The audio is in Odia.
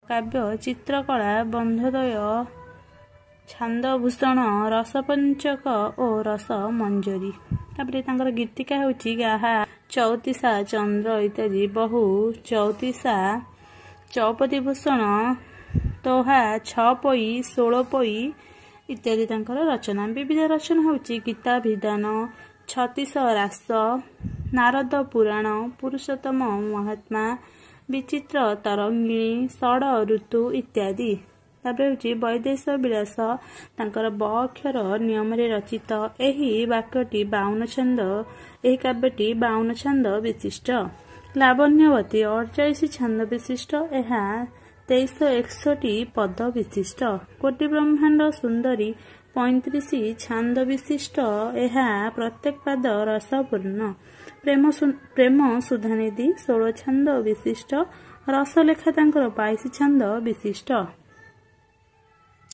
କାବ୍ୟ ଚିତ୍ରକଳା ବନ୍ଧୋଦୟ ଛାନ୍ଦଭୂଷଣ ରସପଞ୍ଚକ ଓ ରସ ମଞ୍ଜରୀ। ତାପରେ ତାଙ୍କର ଗୀତିକା ହେଉଛି ଗାହା ଚଉତିସା ଚନ୍ଦ୍ର ଇତ୍ୟାଦି ବହୁ ଚଉତିସା ଚୌପଦୀ ଭୂଷଣ ତୋହା ଛପୋଇ ଷୋଳପୋଇ ଇତ୍ୟାଦି ତାଙ୍କର ରଚନା। ବିବିଧ ରଚନା ହେଉଛି ଗୀତାଭିଧାନ ଛତିଶ ରାସ ନାରଦ ପୁରାଣ ପୁରୁଷୋତ୍ତମ ମହାତ୍ମା ବିଚିତ୍ର ତରଙ୍ଗିଣୀ ଷଡ଼ ଋତୁ ଇତ୍ୟାଦି। ତାପରେ ହେଉଛି ବୈଦେଶ ବିଳାସ ତାଙ୍କର ବ ଅକ୍ଷର ନିୟମରେ ରଚିତ। ଏହି ବାକ୍ୟଟି 52 ଛନ୍ଦ ଏହି କାବ୍ୟଟି 52 ଛନ୍ଦ ବିଶିଷ୍ଟ। ଲାବଣ୍ୟବତୀ 48 ଛନ୍ଦ ବିଶିଷ୍ଟ। ଏହା 2361 ପଦ ବିଶିଷ୍ଟ। କୋଟି ବ୍ରହ୍ମାଣ୍ଡ ସୁନ୍ଦରୀ 35 ଛାନ୍ଦ ବିଶିଷ୍ଟ। ଏହା ପ୍ରତ୍ୟେକ ପାଦ ରସପୂର୍ଣ୍ଣ। ପ୍ରେମ ସୁଧାନିଧି 16 ଛନ୍ଦ ବିଶିଷ୍ଟ। ରସଲେଖା ତାଙ୍କର 22 ଛନ୍ଦ ବିଶିଷ୍ଟ।